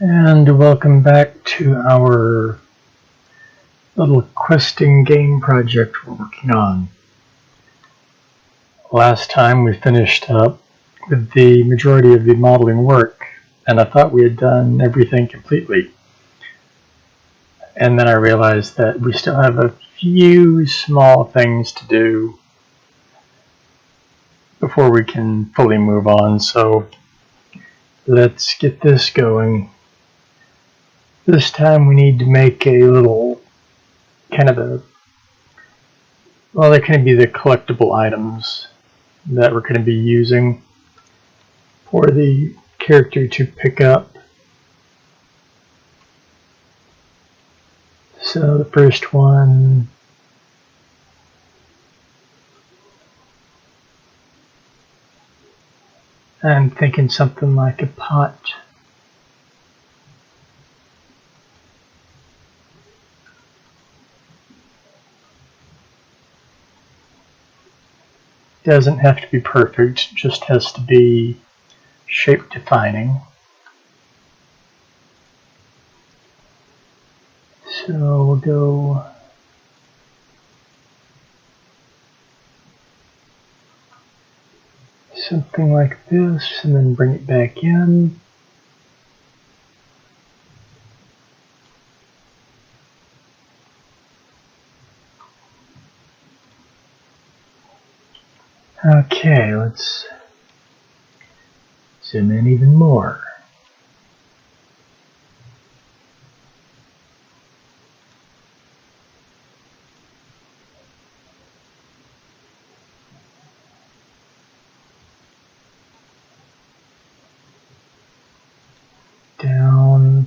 And welcome back to our little questing game project we're working on. Last time we finished up with the majority of the modeling work, and I thought we had done everything completely. And then I realized that we still have a few small things to do before we can fully move on, so let's get this going. This time we need to make a little kind of a, well, they're going to be the collectible items that we're going to be using for the character to pick up. So the first one, I'm thinking something like a pot. Doesn't have to be perfect, just has to be shape defining. So we'll go something like this and then bring it back in. Okay, let's zoom in even more. Down.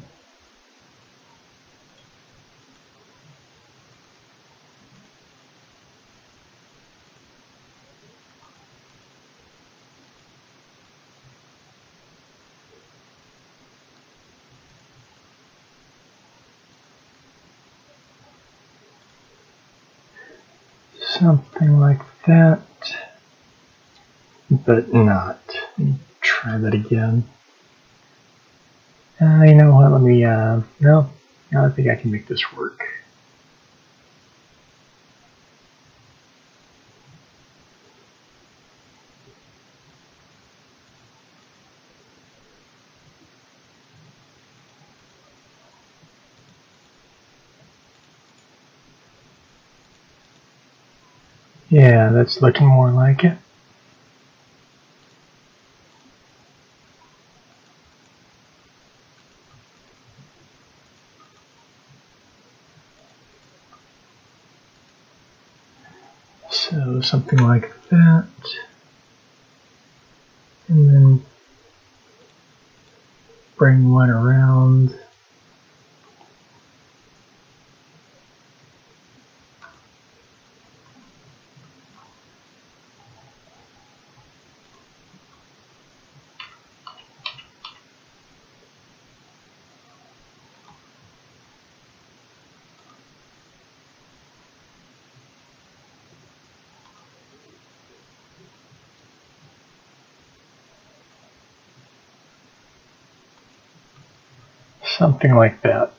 Something like that, but not. Try that again. You know what, let me, no, I think I can make this work. Yeah, that's looking more like it. So something like that. And then bring one around. Something like that.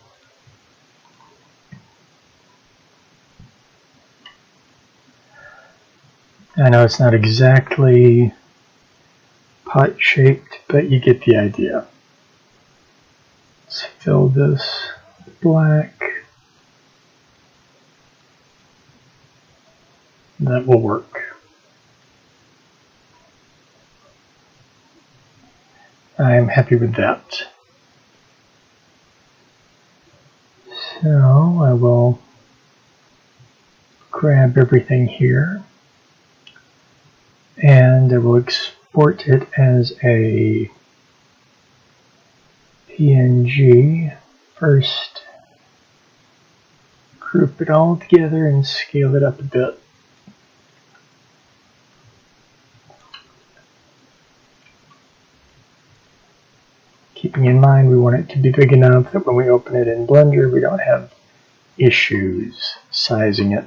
I know it's not exactly pot shaped, but you get the idea. Let's fill this black. That will work. I'm happy with that. So I will grab everything here and I will export it as a PNG. First, group it all together and scale it up a bit. Keeping in mind we want it to be big enough that when we open it in Blender we don't have issues sizing it.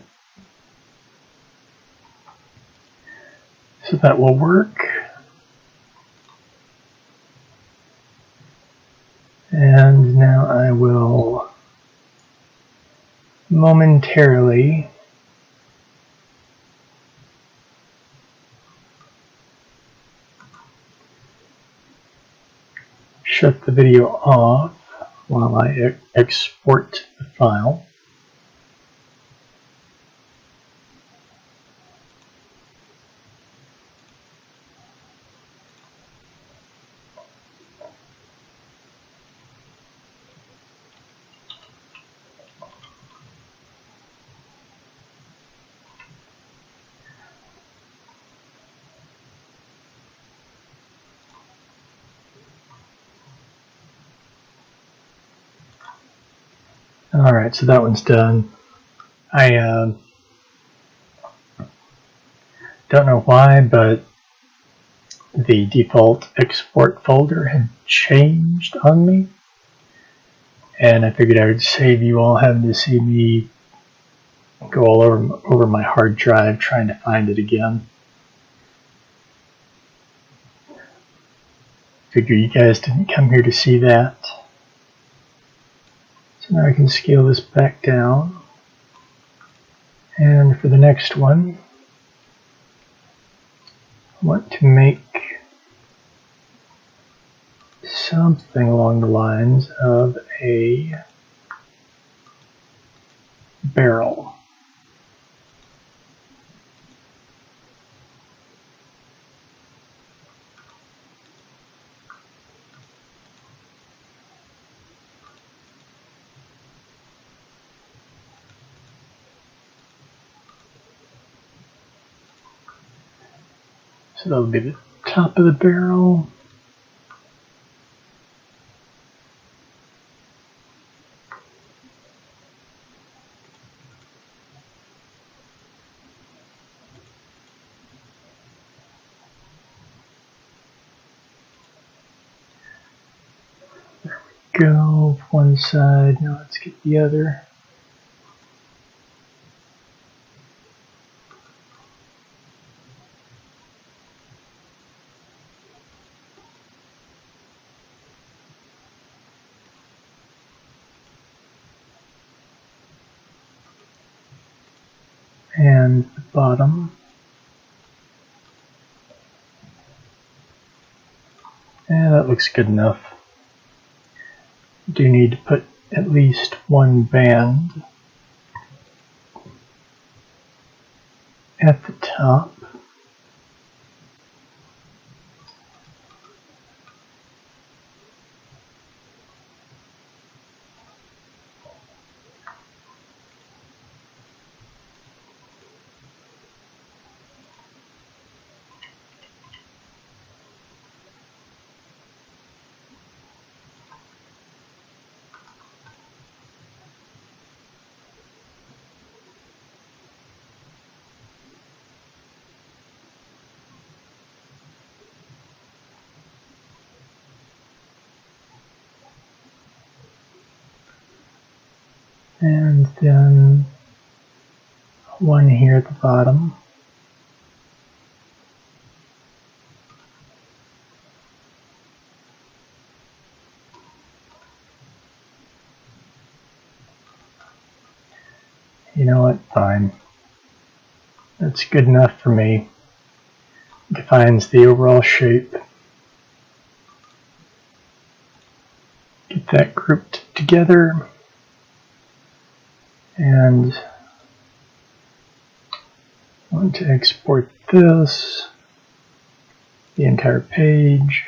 So that will work. And momentarily. Shut the video off while I export the file. Alright, so that one's done. I don't know why, but the default export folder had changed on me, and I figured I would save you all having to see me go all over my hard drive trying to find it again. Figure you guys didn't come here to see that. So now I can scale this back down. And for the next one, I want to make something along the lines of a barrel. So that'll be the top of the barrel. There we go, one side. Now let's get the other. And the bottom. And that looks good enough. Do need to put at least one band at the top. And then one here at the bottom. You know what? Fine. That's good enough for me. Defines the overall shape. Get that grouped together. And I want to export this, the entire page.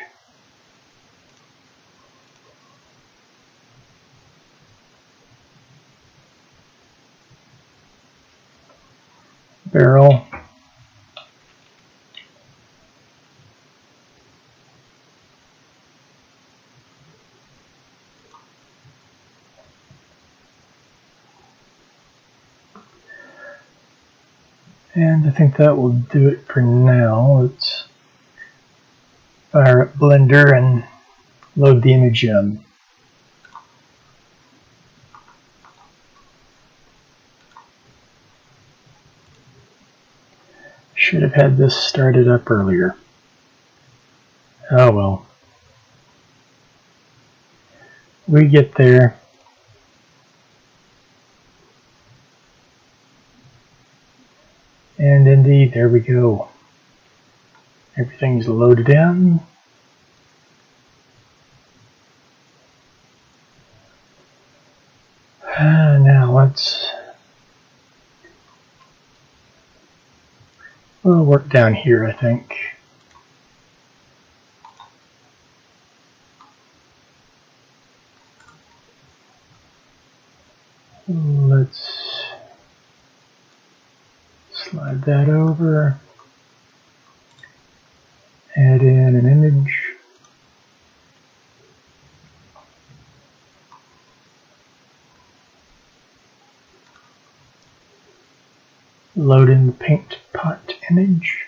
Barrel. And I think that will do it for now. Let's fire up Blender and load the image in. Should have had this started up earlier. Oh well. We get there. And indeed, there we go. Everything's loaded in. Now we'll work down here, I think. Let's slide that over. Add in an image. Load in the paint pot image.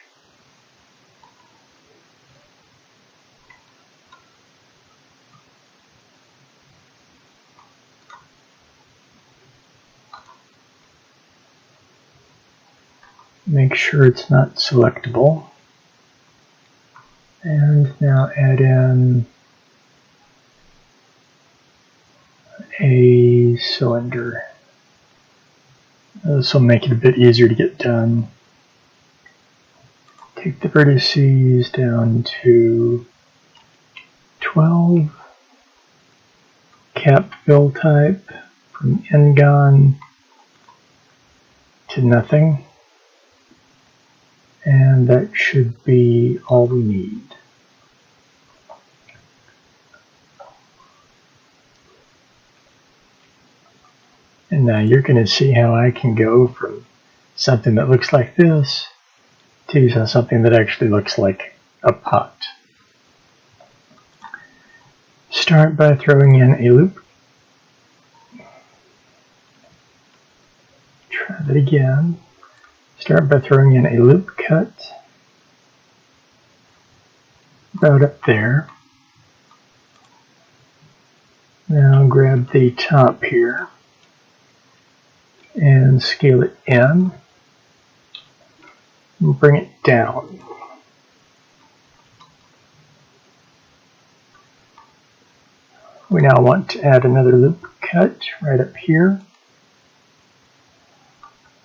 Make sure it's not selectable. And now add in a cylinder. This will make it a bit easier to get done. Take the vertices down to 12. Cap fill type from N-Gon to nothing. And that should be all we need. And now you're going to see how I can go from something that looks like this to something that actually looks like a pot. Start by throwing in a loop. Try that again. Start by throwing in a loop cut about up there. Now grab the top here and scale it in and bring it down. We now want to add another loop cut right up here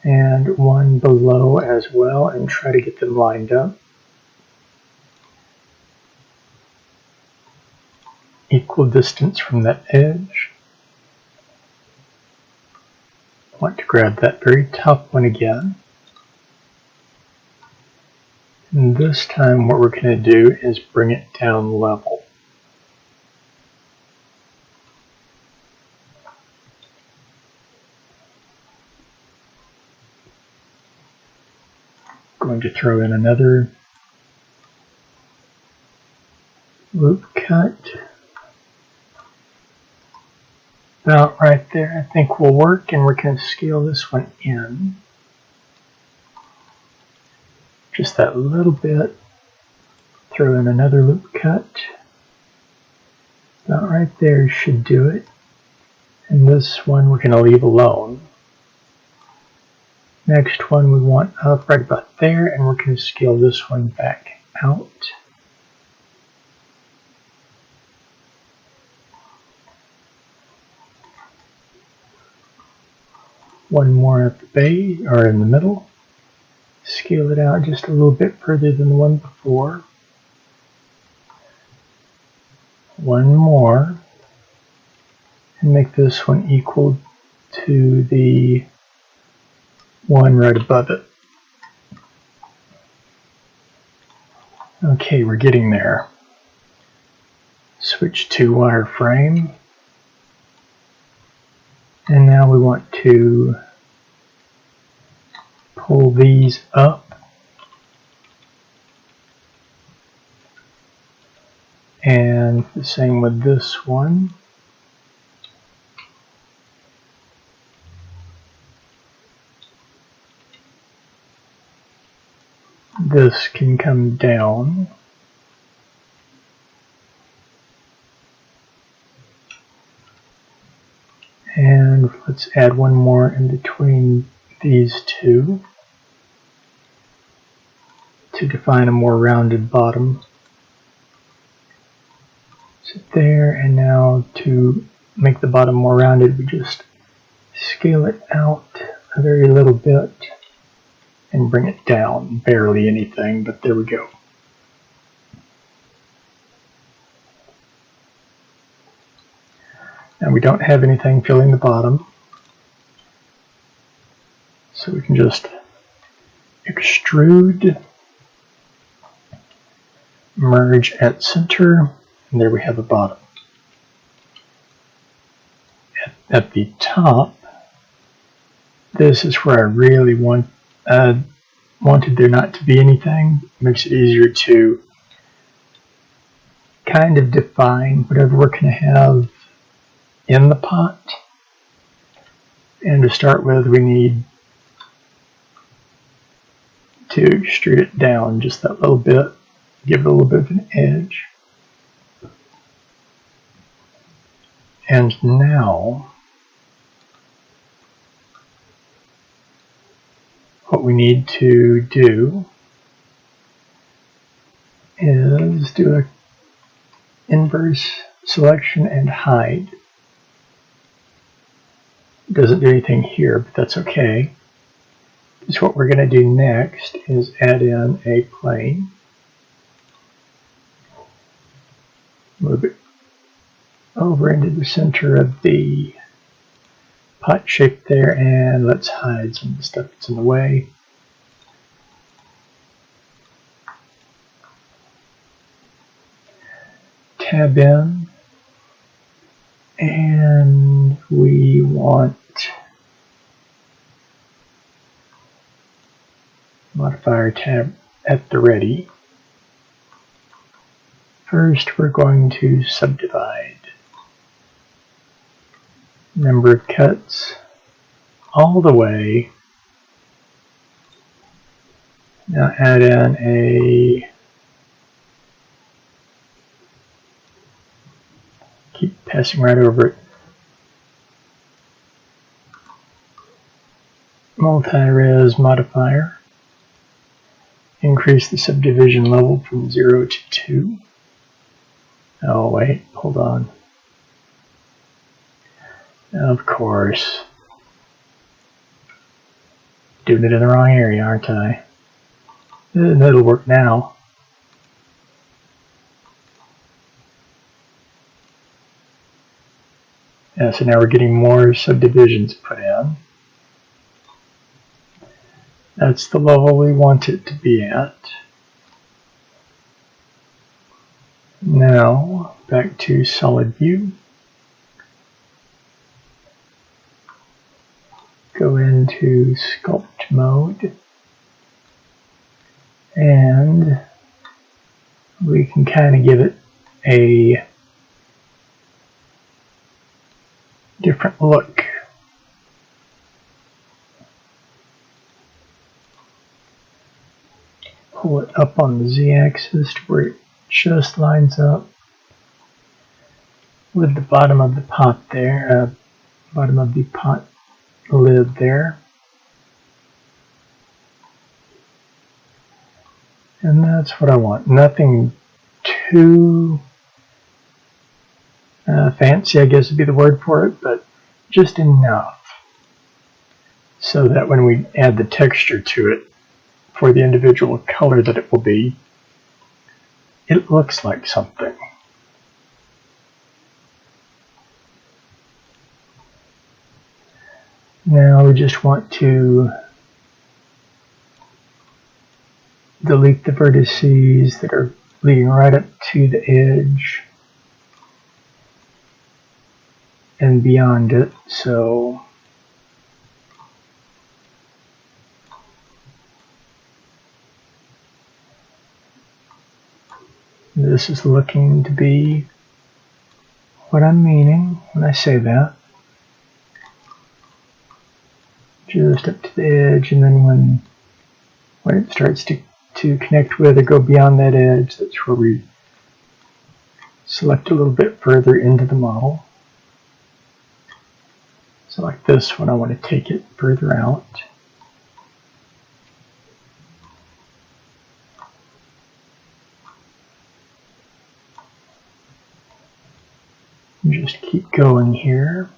and one below as well, and try to get them lined up. Equal distance from that edge. Want to grab that very top one again. And this time what we're going to do is bring it down level. Going to throw in another loop cut. About right there I think will work, and we're going to scale this one in. Just that little bit. Throw in another loop cut. About right there should do it. And this one we're going to leave alone. Next one we want up right about there, and we're going to scale this one back out. One more at the base, or in the middle. Scale it out just a little bit further than the one before. One more. And make this one equal to the one right above it. Okay, we're getting there. Switch to wireframe. And now we want to pull these up and the same with this one. This can come down. And let's add one more in between these two to define a more rounded bottom. So there, and now to make the bottom more rounded, we just scale it out a very little bit. and bring it down. Barely anything, but there we go. And we don't have anything filling the bottom, so we can just extrude, merge at center, and there we have the bottom. At the top, this is where I really wanted there not to be anything. It makes it easier to kind of define whatever we're going to have in the pot. And to start with, we need to extrude it down just that little bit, give it a little bit of an edge. And now, what we need to do is do an inverse selection and hide. It doesn't do anything here, but that's okay. So what we're going to do next is add in a plane. Move it over into the center of the pot shape there, and let's hide some of the stuff that's in the way. Tab in, and we want modifier tab at the ready. First, we're going to subdivide. Number of cuts all the way. Now add in a, keep passing right over it, multi-res modifier. Increase the subdivision level from 0 to 2. Oh wait, hold on. Of course. Doing it in the wrong area, aren't I? It'll work now. Yeah, so now we're getting more subdivisions put in. That's the level we want it to be at. Now, back to solid view. Go into sculpt mode. And we can kind of give it a different look. Pull it up on the z-axis to where it just lines up with the bottom of the pot there, bottom of the pot lid there. And that's what I want. Nothing too fancy, I guess would be the word for it, but just enough so that when we add the texture to it for the individual color that it will be, it looks like something. Now we just want to delete the vertices that are leading right up to the edge and beyond it. So this is looking to be what I'm meaning when I say that. Just up to the edge, and then when it starts to connect with or go beyond that edge, that's where we select a little bit further into the model. So like this one, I want to take it further out. And just keep going here.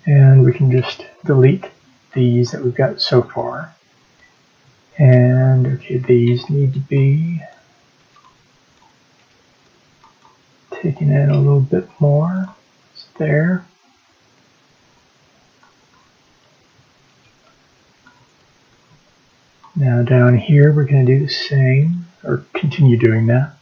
And we can just delete these that we've got so far. And okay, these need to be taken in a little bit more. It's there. Now down here we're going to do the same, or continue doing that.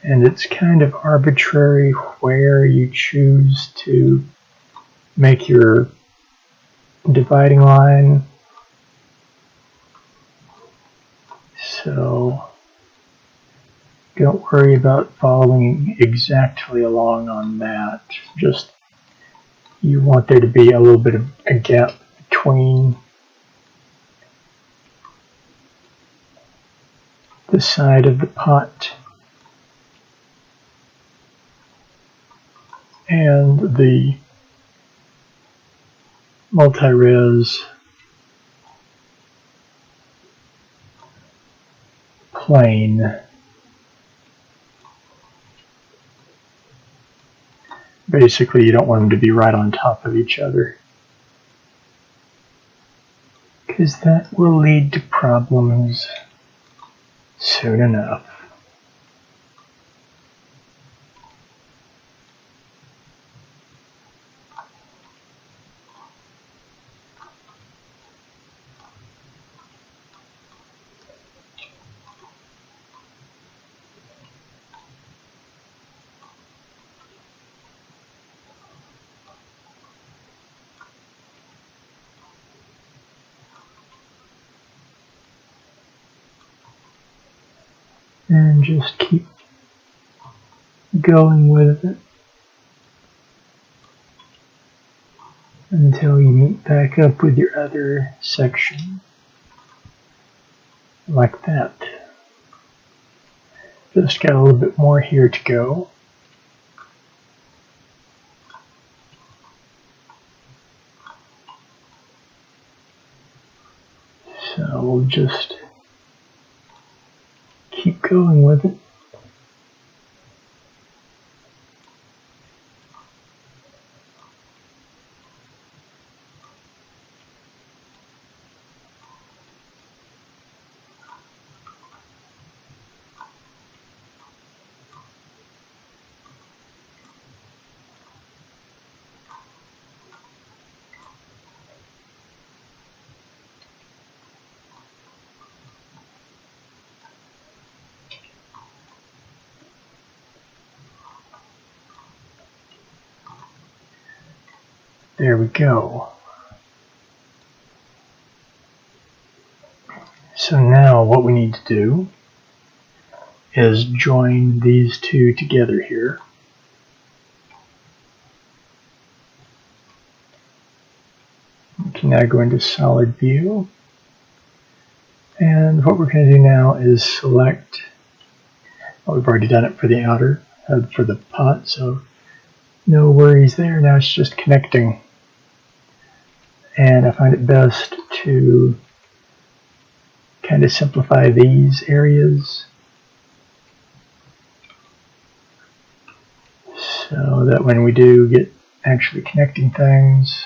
And it's kind of arbitrary where you choose to make your dividing line. So don't worry about following exactly along on that. Just you want there to be a little bit of a gap between the side of the pot and the multi-res plane. Basically, you don't want them to be right on top of each other, because that will lead to problems soon enough. And just keep going with it until you meet back up with your other section, like that. Just got a little bit more here to go. So we'll just keep going with it. There we go. So now what we need to do is join these two together here. We can now go into solid view. And what we're going to do now is select, well, we've already done it for the outer, for the pot, so no worries there. Now it's just connecting. And I find it best to kind of simplify these areas so that when we do get actually connecting things,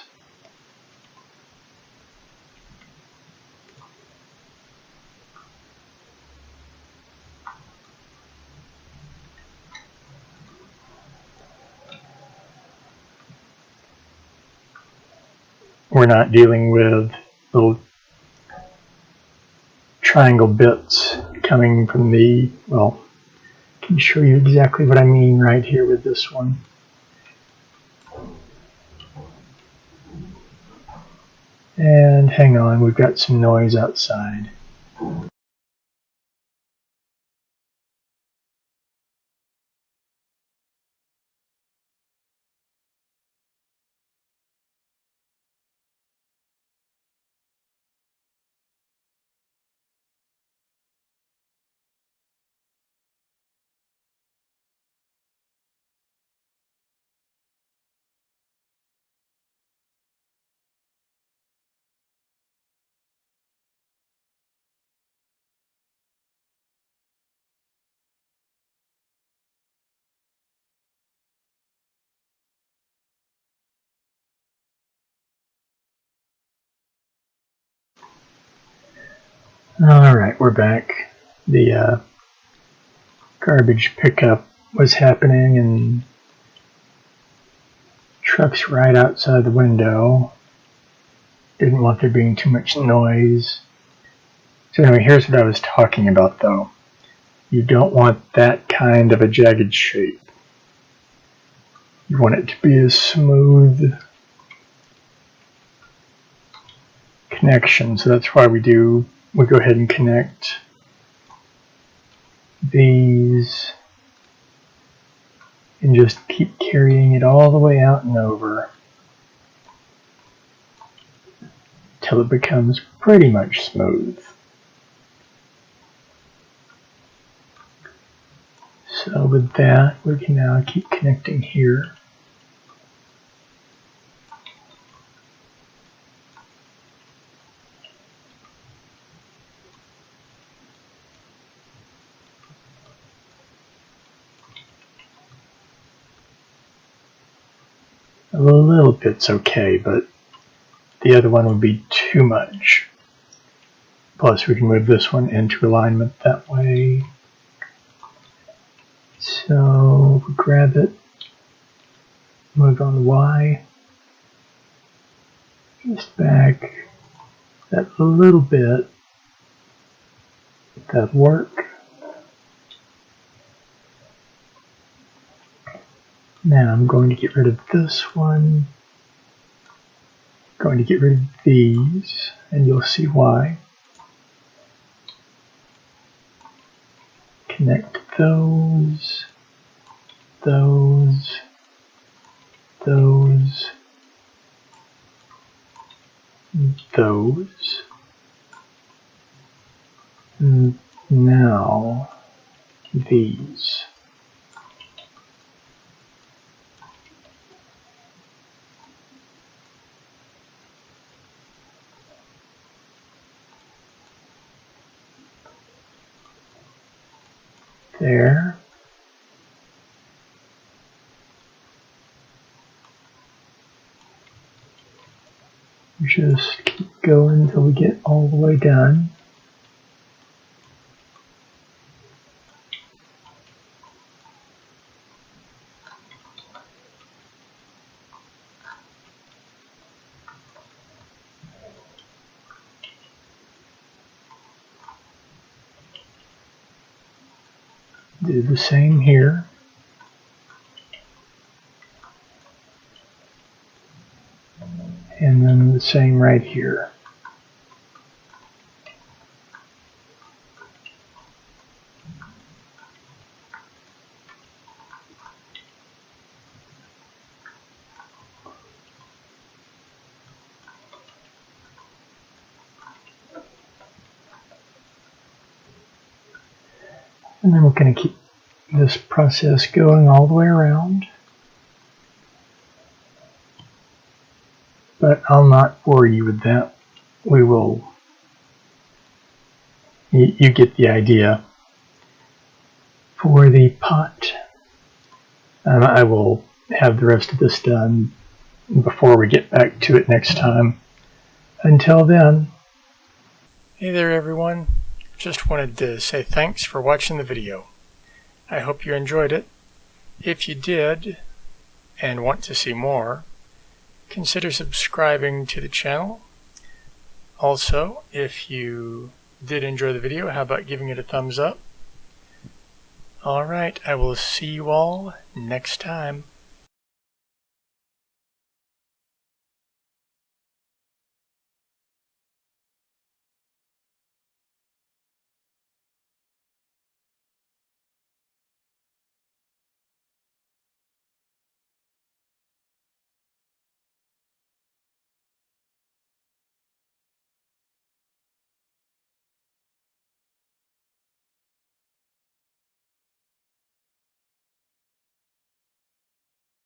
we're not dealing with little triangle bits coming from the, well, I can show you exactly what I mean right here with this one. And hang on, we've got some noise outside. Alright, we're back. The garbage pickup was happening and truck's right outside the window. Didn't want there being too much noise. So anyway, here's what I was talking about though. You don't want that kind of a jagged shape. You want it to be a smooth connection. So that's why we go ahead and connect these and just keep carrying it all the way out and over till it becomes pretty much smooth. So with that, we can now keep connecting here. A little bit's okay, but the other one would be too much. Plus we can move this one into alignment that way. So we grab it, move on to Y, just back that a little bit. That'll work. Now I'm going to get rid of this one. Going to get rid of these, and you'll see why. Connect those, those, those, those. And now these. There. Just keep going until we get all the way done. Do the same here. And then the same right here. And then we're going to keep this process going all the way around. But I'll not bore you with that. We will, you get the idea. For the pot, I will have the rest of this done before we get back to it next time. Until then. Hey there everyone. Just wanted to say thanks for watching the video. I hope you enjoyed it. If you did and want to see more, consider subscribing to the channel. Also, if you did enjoy the video, how about giving it a thumbs up? Alright, I will see you all next time.